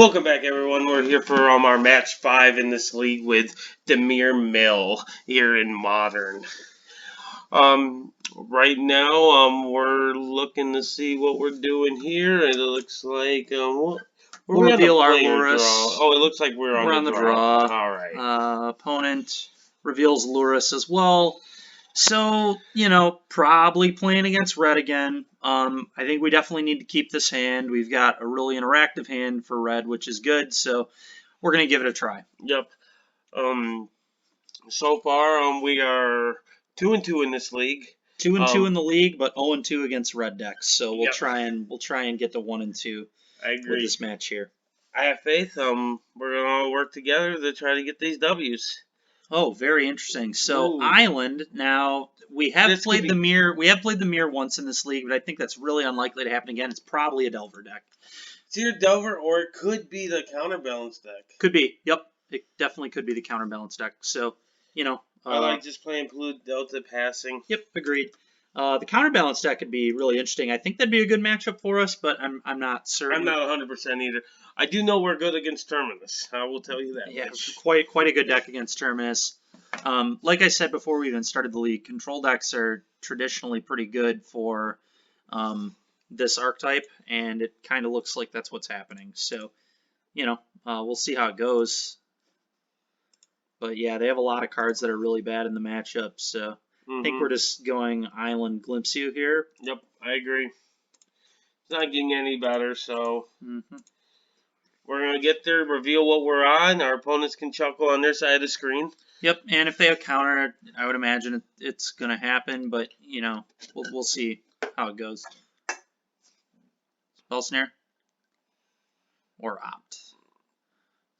Welcome back, everyone. We're here for our match 5 in this league with Dimir Mill here in Modern. Right now, we're looking to see what we're doing here. It looks like we'll reveal our Lurrus. Oh, it looks like we're on the draw. All right. Opponent reveals Lurrus as well. So, probably playing against red again. I think we definitely need to keep this hand. We've got a really interactive hand for red, which is good. So, we're going to give it a try. Yep. So far, we are 2-2 in this league. 2-2 in the league, but 0-2 against red decks. So we'll try and get to 1-2. I agree with this match here. I have faith. We're gonna all work together to try to get these W's. Oh, very interesting. So Island. Now we have played the mirror. We have played the mirror once in this league, but I think that's really unlikely to happen again. It's probably a Delver deck. It's either Delver or it could be the Counterbalance deck. Could be. Yep. It definitely could be the Counterbalance deck. So, I like just playing Blue Delta passing. Yep, agreed. The Counterbalance deck could be really interesting. I think that'd be a good matchup for us, but I'm not certain. I'm not 100% either. I do know we're good against Terminus. I will tell you that. Yeah, quite a good deck against Terminus. Like I said before we even started the league, control decks are traditionally pretty good for this archetype, and it kind of looks like that's what's happening. So, we'll see how it goes. But yeah, they have a lot of cards that are really bad in the matchup, so I think we're just going Island Glimpse You here. Yep, I agree. It's not getting any better, so we're going to get there, reveal what we're on. Our opponents can chuckle on their side of the screen. Yep, and if they have counter, I would imagine it's going to happen, but, we'll see how it goes. Spell Snare or Opt.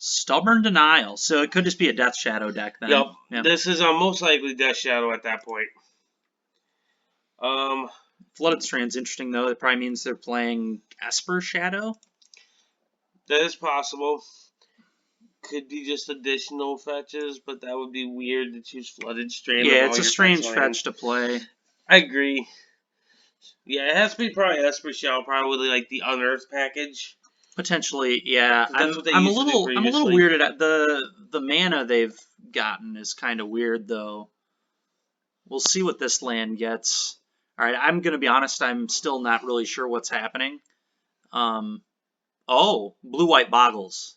Stubborn Denial. So it could just be a Death Shadow deck then. Yep. This is most likely Death Shadow at that point. Flooded Strand's interesting, though. It probably means they're playing Esper Shadow. That is possible. Could be just additional fetches, but that would be weird to choose Flooded Strand. Yeah, it's a strange fetch to play. I agree. Yeah, it has to be probably Esper Shadow, probably like the Unearth package. Potentially, yeah. I'm a little weirded at the mana they've gotten is kind of weird though. We'll see what this land gets. All right, I'm gonna be honest. I'm still not really sure what's happening. Oh, Blue-White Boggles.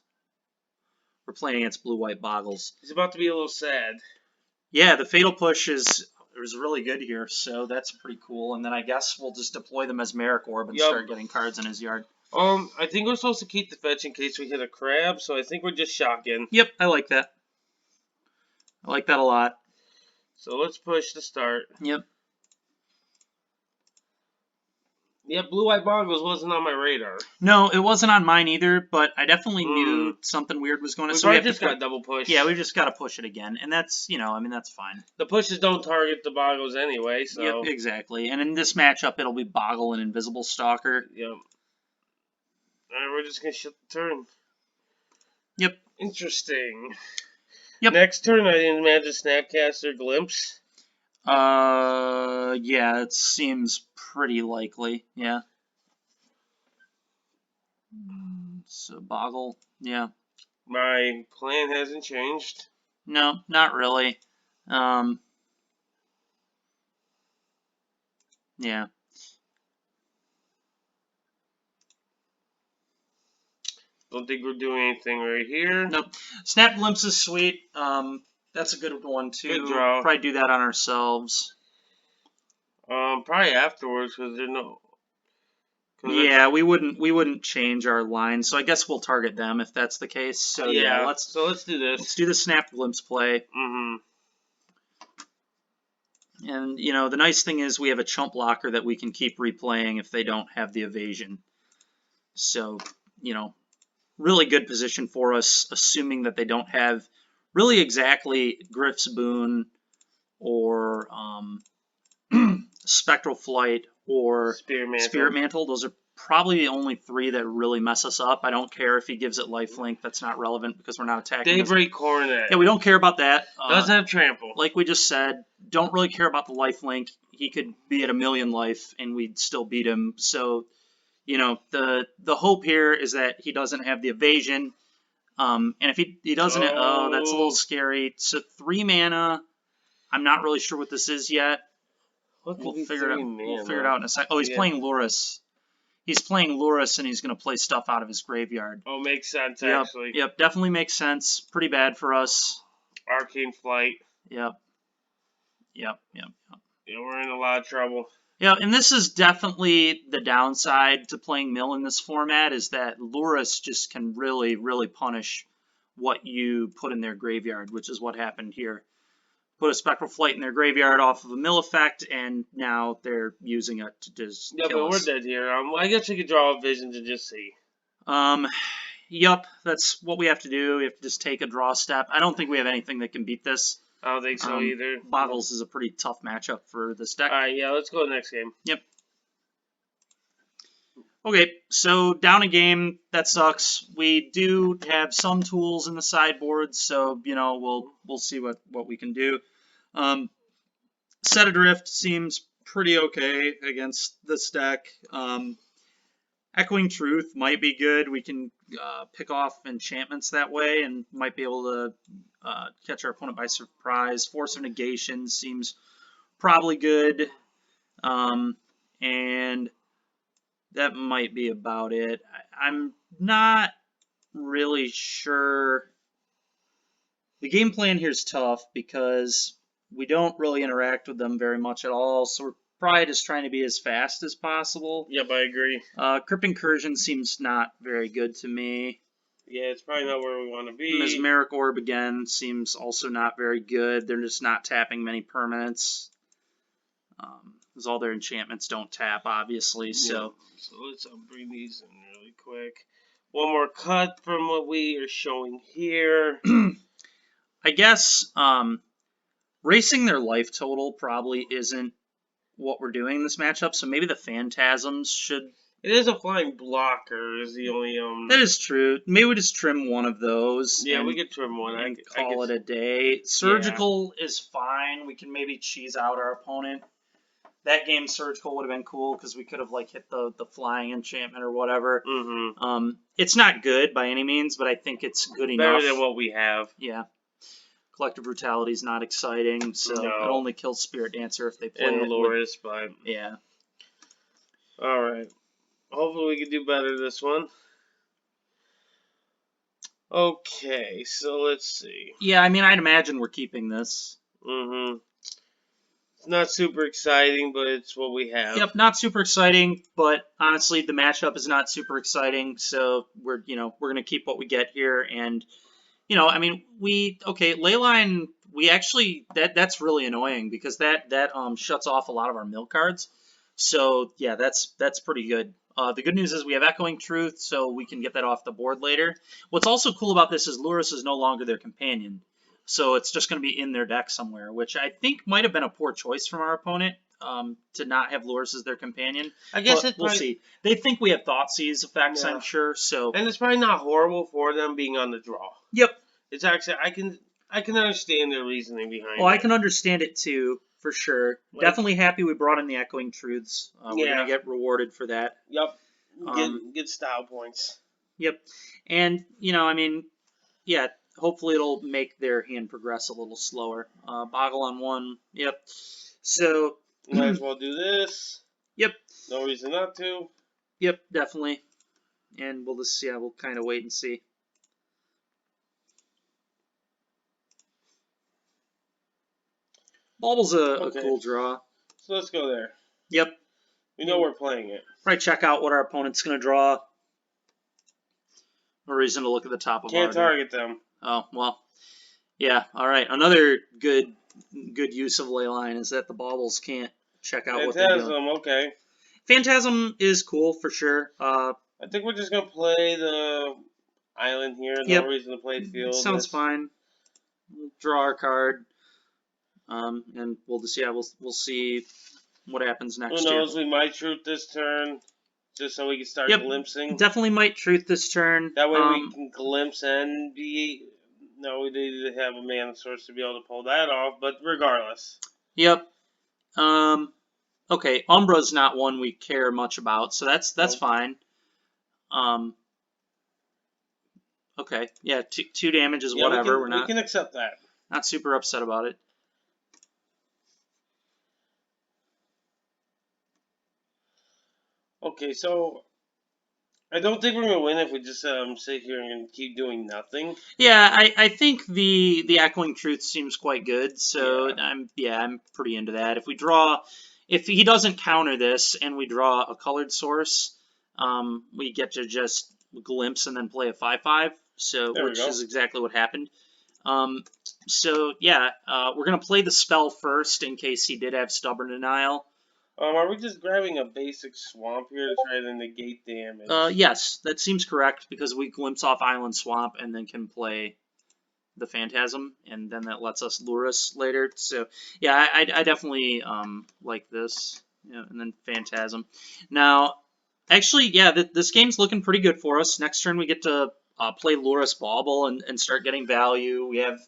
We're playing against Blue-White Boggles. He's about to be a little sad. Yeah, the Fatal Push is really good here, so that's pretty cool. And then I guess we'll just deploy the Mesmeric Orb and start getting cards in his yard. I think we're supposed to keep the fetch in case we hit a crab, so I think we're just shocking. Yep, I like that. I like that a lot. So let's push to start. Yep. Yeah, Blue-White Boggles wasn't on my radar. No, it wasn't on mine either, but I definitely knew something weird was going on. So we just got double push. Yeah, we just got to push it again, and that's, that's fine. The pushes don't target the Boggles anyway, so... Yep, exactly. And in this matchup, it'll be Boggle and Invisible Stalker. Yep. Alright, we're just going to shut the turn. Yep. Interesting. Yep. Next turn, I imagine Snapcaster Glimpse. Yeah, it seems pretty likely, yeah. So, Boggle, yeah. My plan hasn't changed. No, not really. Yeah. Don't think we're doing anything right here. Nope. Snap Glimpse is sweet. That's a good one too. Good draw. Probably do that on ourselves. Probably afterwards because there's no. Yeah, we wouldn't change our line, so I guess we'll target them if that's the case. So yeah, let's do this. Let's do the Snap Glimpse play. And the nice thing is we have a chump blocker that we can keep replaying if they don't have the evasion. So really good position for us, assuming that they don't have really exactly Griff's Boon or Spectral Flight or Spirit Mantle. Those are probably the only three that really mess us up. I don't care if he gives it lifelink. That's not relevant because we're not attacking. Daybreak Coronet. Yeah, we don't care about that. Doesn't have trample. Like we just said, don't really care about the lifelink. He could be at 1,000,000 life and we'd still beat him. So, you know, the hope here is that he doesn't have the evasion. And if he doesn't, oh, that's a little scary. So 3 mana. I'm not really sure what this is yet. We'll figure it out. We'll figure it out in a sec. Oh, he's playing Lurrus. He's playing Lurrus, and he's going to play stuff out of his graveyard. Oh, makes sense, Yep, actually. Yep, definitely makes sense. Pretty bad for us. Arcane Flight. Yep. Yeah, we're in a lot of trouble. Yeah, and this is definitely the downside to playing Mill in this format, is that Lurrus just can really, really punish what you put in their graveyard, which is what happened here. Put a Spectral Flight in their graveyard off of a Mill effect, and now they're using it to just kill us. We're dead here. I guess we could draw a vision to just see. Yep, that's what we have to do. We have to just take a draw step. I don't think we have anything that can beat this. I don't think so either. Boggles is a pretty tough matchup for this deck. Alright, yeah, let's go to the next game. Yep. Okay, so down a game, that sucks. We do have some tools in the sideboard, so you know we'll see what we can do. Set Adrift seems pretty okay against this deck. Echoing Truth might be good. We can pick off enchantments that way and might be able to catch our opponent by surprise. Force of Negation seems probably good. And that might be about it. I'm not really sure. The game plan here is tough because we don't really interact with them very much at all, so we're probably just trying to be as fast as possible. Yep, I agree. Crypt Incursion seems not very good to me. Yeah, it's probably not where we want to be. Mesmeric Orb again seems also not very good. They're just not tapping many permanents. Because all their enchantments don't tap, obviously. So let's bring these in really quick. One more cut from what we are showing here. I guess racing their life total probably isn't what we're doing in this matchup. So maybe the Phantasms should. It is a flying blocker. Is the only That is true. Maybe we just trim one of those. Yeah, we could trim one. And call it a day. Surgical is fine. We can maybe cheese out our opponent. That game, Surgical would have been cool because we could have like hit the flying enchantment or whatever. Mm-hmm. It's not good by any means, but I think it's good enough. Better than what we have. Yeah. Collective Brutality is not exciting, so it only kills Spirit Dancer if they play it. And Lurrus, but yeah. All right. Hopefully we can do better this one. Okay, so let's see. Yeah, I mean, I'd imagine we're keeping this. Mm-hmm. It's not super exciting, but it's what we have. Yep, not super exciting, but honestly, the matchup is not super exciting, so we're gonna keep what we get here, and I mean, Leyline, we actually that's really annoying because that shuts off a lot of our mill cards. So yeah, that's pretty good. The good news is we have Echoing Truth, so we can get that off the board later. What's also cool about this is Lurrus is no longer their companion. So it's just going to be in their deck somewhere, which I think might have been a poor choice from our opponent to not have Lurrus as their companion. I guess we'll see. They think we have Thoughtseize effects, I'm sure. So and it's probably not horrible for them being on the draw. Yep. It's actually I can understand their reasoning behind it. I can understand it too, for sure. Definitely happy we brought in the Echoing Truths. We're going to get rewarded for that. Yep. Get style points. Yep. And, I mean, yeah, hopefully it'll make their hand progress a little slower. Boggle on 1. Yep. So might as well do this. Yep. No reason not to. Yep, definitely. And we'll just we'll kind of wait and see. Bauble's a cool draw. So let's go there. Yep. We know we're playing it. Right, check out what our opponent's going to draw. No reason to look at the top of our Can't target them. Oh, well. Yeah, all right. Another good use of Leyline is that the Baubles can't check out what they're doing. Phantasm, okay. Phantasm is cool for sure. I think we're just going to play the island here. No reason to play field. Sounds fine. We'll draw our card. And we'll just we'll see what happens next. Who knows? We might truth this turn, just so we can start glimpsing. Definitely might truth this turn. That way we can glimpse and be. No, we need to have a mana source to be able to pull that off. But regardless. Yep. Okay, Umbra's not one we care much about, so that's Nope. fine. Okay, yeah, two damage is Yeah, whatever. we can accept that. Not super upset about it. Okay, so I don't think we're gonna win if we just sit here and keep doing nothing. Yeah, I think the Echoing Truth seems quite good, so Yeah. I'm pretty into that. If he doesn't counter this and we draw a colored source, we get to just glimpse and then play a 5/5. So There we which go. is exactly what happened. So yeah, we're gonna play the spell first in case he did have Stubborn Denial. Are we just grabbing a basic swamp here to try to negate damage? Yes, that seems correct because we glimpse off Island Swamp and then can play the Phantasm, and then that lets us Lurrus later. So yeah, I definitely like this. Yeah, and then Phantasm. Now, actually, yeah, this game's looking pretty good for us. Next turn we get to play Lurrus Bauble and start getting value. We have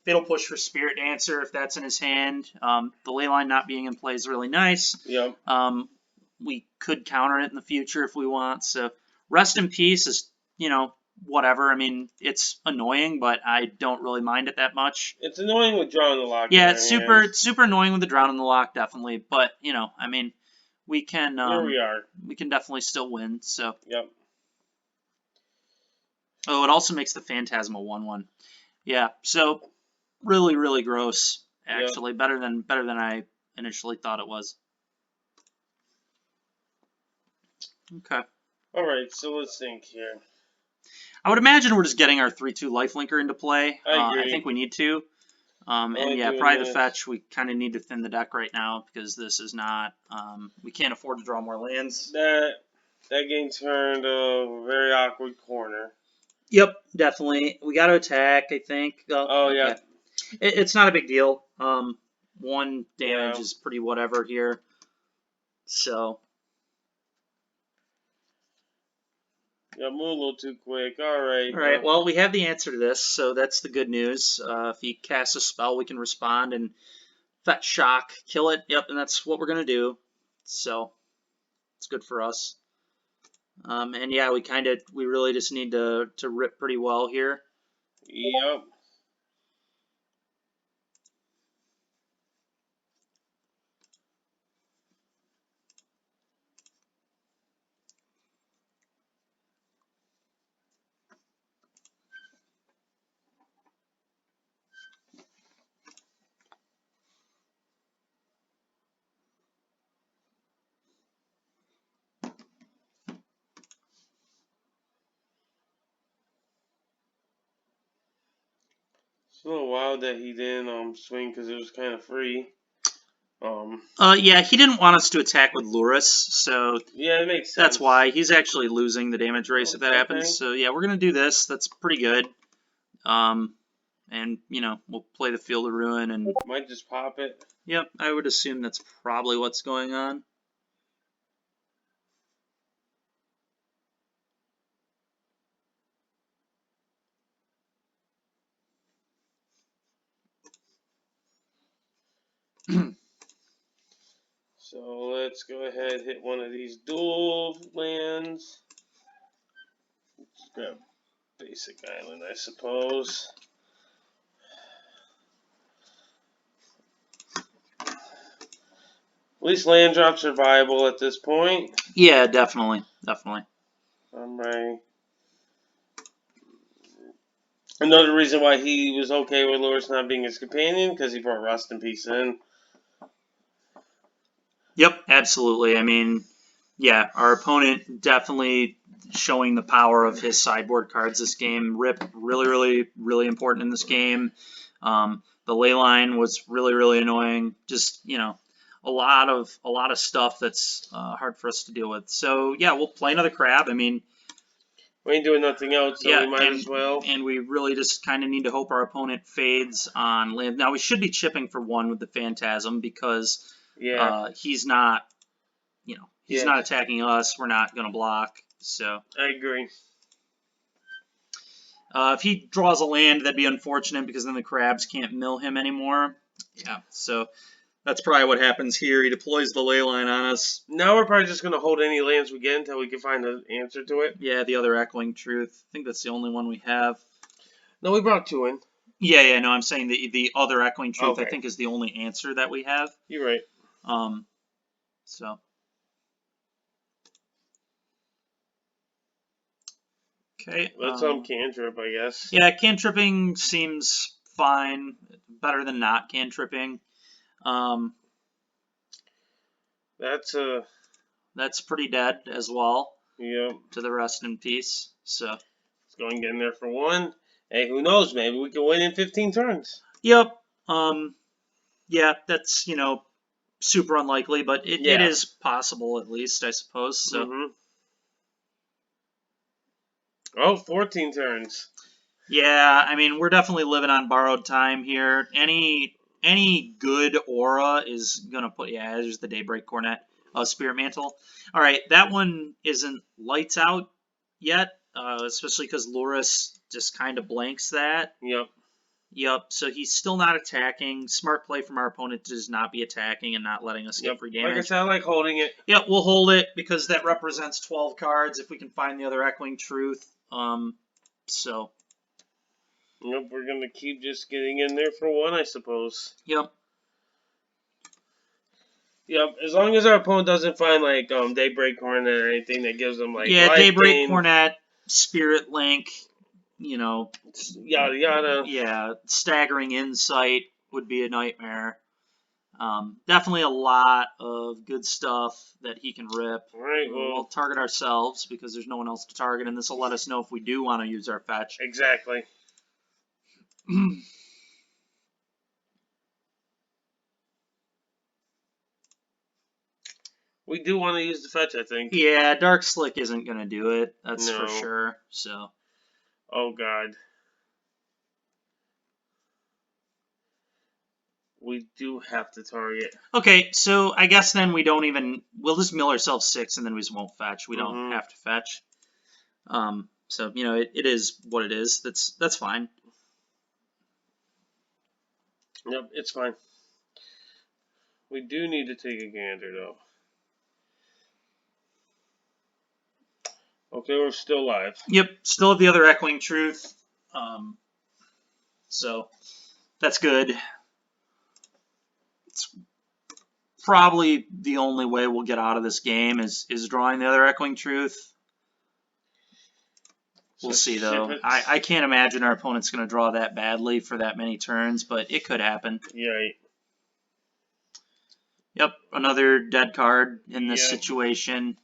Fatal Push for Spirit Dancer if that's in his hand. The Leyline not being in play is really nice. Yep. We could counter it in the future if we want. So Rest in Peace is, whatever. I mean, it's annoying, but I don't really mind it that much. It's annoying with drawing the lock. Yeah, it's super annoying with the Drown in the Lock, definitely. But I mean, we can Here we are. we can definitely still win. So Yep. oh, it also makes the Phantasm a 1/1. Yeah, so really gross. Actually, Yep. better than I initially thought it was. Okay. All right. So let's think here. I would imagine we're just getting our 3/2 lifelinker into play. I agree. I think we need to. And yeah, doing probably the this. fetch. We kind of need to thin the deck right now because this is not. We can't afford to draw more lands. That game turned a very awkward corner. Yep, definitely. We got to attack. I think. Oh yeah. It's not a big deal. 1 damage Yeah. is pretty whatever here. So. Yeah, move a little too quick. All right. All right. Well, we have the answer to this, so that's the good news. If he casts a spell, we can respond and fetch shock, kill it. Yep, and that's what we're gonna do. So it's good for us. And yeah, we really just need to rip pretty well here. Yep. It's a little wild that he didn't swing because it was kind of free. Yeah, he didn't want us to attack with Lurrus, so Yeah, it makes sense. that's why he's actually losing the damage race if that happens. So yeah, we're gonna do this. That's pretty good. And we'll play the Field of Ruin and might just pop it. Yep, I would assume that's probably what's going on. So let's go ahead hit one of these dual lands. Just grab basic island, I suppose. At least land drops are viable at this point. Yeah, definitely. Right. Another reason why he was okay with Lurrus not being his companion, because he brought Rest in Peace in. Yep, absolutely. I mean, yeah, our opponent definitely showing the power of his sideboard cards this game. Rip, really important in this game. The ley line was really annoying. Just a lot of stuff that's hard for us to deal with. So yeah, we'll play another crab. I mean, we ain't doing nothing else, so we might as well. And we really just kind of need to hope our opponent fades on land. Now we should be chipping for 1 with the Phantasm because he's not. He's not attacking us. We're not going to block. So I agree. If he draws a land, that'd be unfortunate because then the crabs can't mill him anymore. Yeah. So That's probably what happens here. He deploys the ley line on us. Now we're probably just going to hold any lands we get until we can find an answer to it. Yeah, the other Echoing Truth. I think that's the only one we have. No, we brought 2 in. Yeah, no, I'm saying the other Echoing Truth, Okay. I think, is the only answer that we have. You're right. So. Okay. That's some cantrip, I guess. Yeah, cantripping seems fine. Better than not cantripping. That's pretty dead as well. Yep. To the rest in peace. So let's go and get in there for 1. Hey, who knows? Maybe we can win in 15 turns. Yep. Yeah, that's super unlikely, but it is possible at least, I suppose. So. Oh, 14 turns. Yeah, I mean, we're definitely living on borrowed time here. Any good aura is gonna put. Yeah, there's the Daybreak Cornet, Spirit Mantle. All right, that one isn't lights out yet, especially because Lurrus just kind of blanks that. Yep. So he's still not attacking. Smart play from our opponent to just not be attacking and not letting us get free damage. Like I said, I like holding it. Yep, we'll hold it because that represents 12 cards if we can find the other Echoing Truth. So. Yep, we're going to keep just getting in there for 1, I suppose. Yep. Yep, as long as our opponent doesn't find, like, Daybreak Cornet or anything that gives them, like, yeah, Daybreak Cornet, Spirit Link, yada yada. Yeah, Staggering Insight would be a nightmare. Definitely a lot of good stuff that he can rip. Right, we'll target ourselves because there's no one else to target, and this will let us know if we do want to use our fetch. Exactly. We do want to use the fetch, I think. Yeah, Dark Slick isn't going to do it. That's for sure. So. Oh, God. We do have to target. Okay, so I guess then we don't even... We'll just mill ourselves 6 and then we just won't fetch. We don't have to fetch. So, it is what it is. That's fine. Yep, it's fine. We do need to take a gander, though. Okay, we're still live. Yep, still have the other Echoing Truth. So, that's good. It's probably the only way we'll get out of this game is drawing the other Echoing Truth. We'll see, though. I can't imagine our opponent's going to draw that badly for that many turns, but it could happen. Yeah. Yep, another dead card in this situation.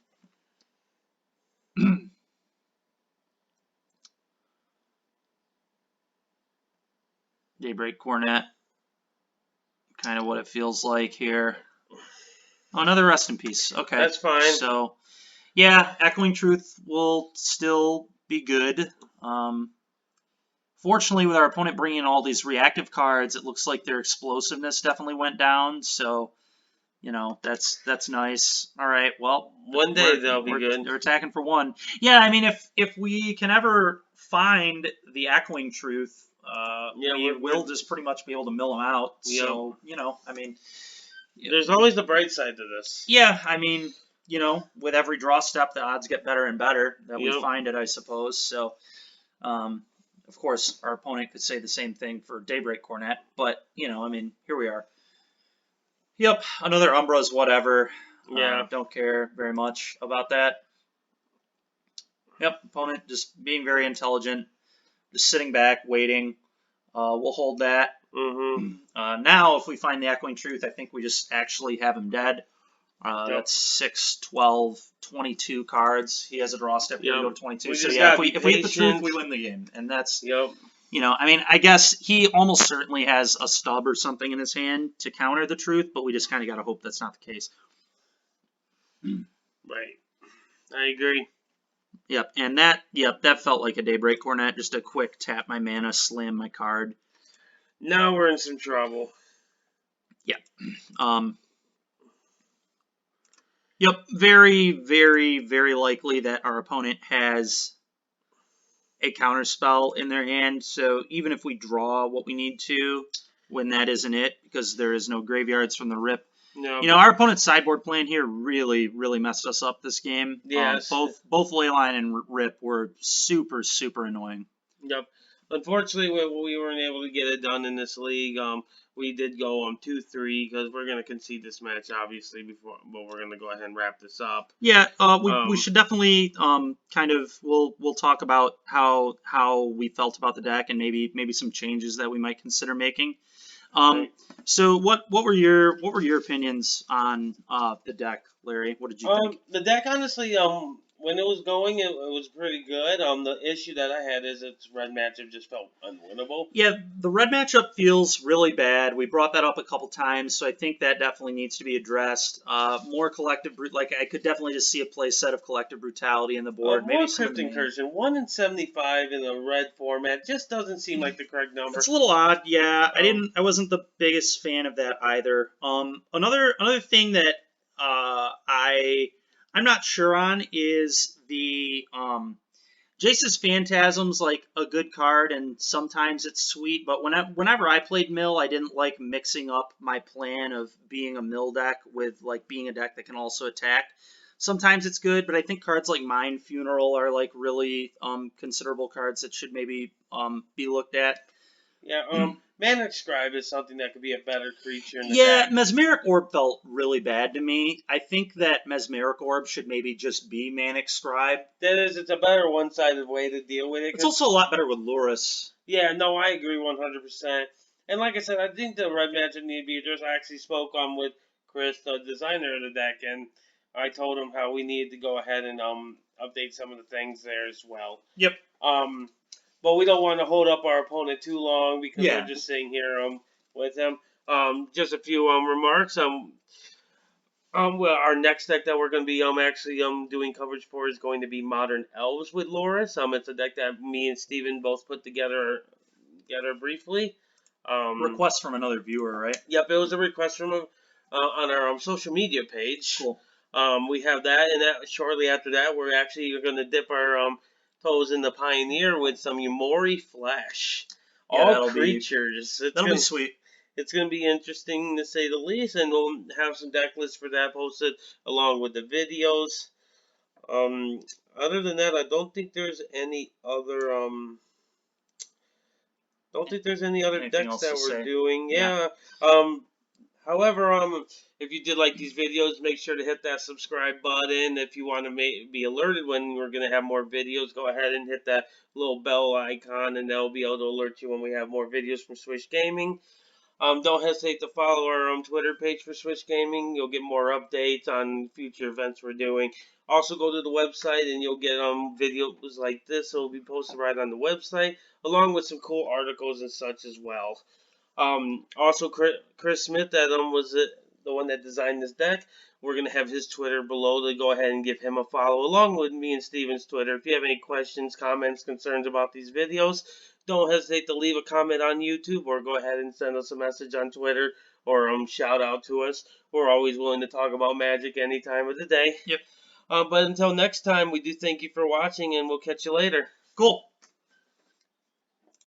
Daybreak Cornet. Kind of what it feels like here. Oh, another Rest in Peace. Okay. That's fine. So, yeah, Echoing Truth will still be good. Fortunately, with our opponent bringing in all these reactive cards, it looks like their explosiveness definitely went down. So, that's nice. All right, well, one day they'll be good. They're attacking for 1. Yeah, I mean, if we can ever find the Echoing Truth, we'll just pretty much be able to mill them out. Yep. So, I mean, there's always the bright side to this. Yeah, I mean, with every draw step, the odds get better and better that we find it, I suppose. So, of course, our opponent could say the same thing for Daybreak Cornet, but, I mean, here we are. Yep, another Umbra's whatever. Yeah. Don't care very much about that. Yep, opponent just being very intelligent, just sitting back, waiting. We'll hold that. Now, if we find the Echoing Truth, I think we just actually have him dead. That's 6, 12, 22 cards. He has a draw step. We go to 22. So yeah, if we hit the truth, we win the game. And that's, I mean, I guess he almost certainly has a stub or something in his hand to counter the truth, but we just kind of got to hope that's not the case. Right. I agree. Yep, and that felt like a Daybreak Cornet. Just a quick tap my mana, slam my card. Now we're in some trouble. Yep. Yep, very, very, very likely that our opponent has a counter spell in their hand. So even if we draw what we need to, when that isn't it, because there is no graveyards from the rip. No, You know, our opponent's sideboard plan here really, really messed us up this game. yes. Both Leyline and Rip were super, super annoying. Yep. Unfortunately, we weren't able to get it done in this league. We did go 2-3 because we're gonna concede this match obviously before, but we're gonna go ahead and wrap this up. Yeah, we should definitely kind of we'll talk about how we felt about the deck and maybe some changes that we might consider making. Right. So what were your opinions on the deck, Larry? What did you think? The deck, honestly, when it was going, it was pretty good. The issue that I had is its red matchup just felt unwinnable. Yeah, the red matchup feels really bad. We brought that up a couple times, so I think that definitely needs to be addressed. More collective, like I could definitely just see a play set of collective brutality in the board. Maybe More some Crypt Incursion, 1 in 75 in a red format just doesn't seem like the correct number. It's a little odd, yeah. I wasn't the biggest fan of that either. Another thing that I'm not sure on is the Jace's Phantasm's like a good card, and sometimes it's sweet. But whenever I played Mill, I didn't like mixing up my plan of being a Mill deck with like being a deck that can also attack. Sometimes it's good, but I think cards like Mind Funeral are like really considerable cards that should maybe be looked at. Yeah, Manic Scribe is something that could be a better creature in the Yeah, deck. Mesmeric Orb felt really bad to me. I think that Mesmeric Orb should maybe just be Manic Scribe. That is, it's a better one-sided way to deal with it. It's also a lot better with Lurrus. Yeah, no, I agree 100%. And like I said, I think the red matchup need to be addressed. I actually spoke with Chris, the designer of the deck, and I told him how we needed to go ahead and update some of the things there as well. Yep. But we don't want to hold up our opponent too long because Yeah. we're just sitting here with him. Just a few remarks. Well, our next deck that we're going to be actually doing coverage for is going to be Modern Elves with Lurrus. It's a deck that me and Steven both put together briefly. Request from another viewer, right? Yep, it was a request from him on our social media page. Cool. We have that, and that shortly after that, we're actually going to dip our toes in the Pioneer with some Yumori Flash. Yeah, All creatures. That'll be sweet. It's going to be interesting to say the least, and we'll have some deck lists for that posted along with the videos. Other than that, I don't think there's any other decks that we're doing. Yeah. However, if you did like these videos, make sure to hit that subscribe button. If you want to be alerted when we're going to have more videos, go ahead and hit that little bell icon, and that'll be able to alert you when we have more videos from Swish Gaming. Don't hesitate to follow our Twitter page for Swish Gaming. You'll get more updates on future events we're doing. Also, go to the website and you'll get videos like this. It'll be posted right on the website, along with some cool articles and such as well. Also, Cris Smith, that was the one that designed this deck. We're going to have his Twitter below to go ahead and give him a follow, along with me and Steven's Twitter. If you have any questions, comments, concerns about these videos, don't hesitate to leave a comment on YouTube or go ahead and send us a message on Twitter or shout out to us. We're always willing to talk about Magic any time of the day. Yep. But until next time, we do thank you for watching, and we'll catch you later. Cool.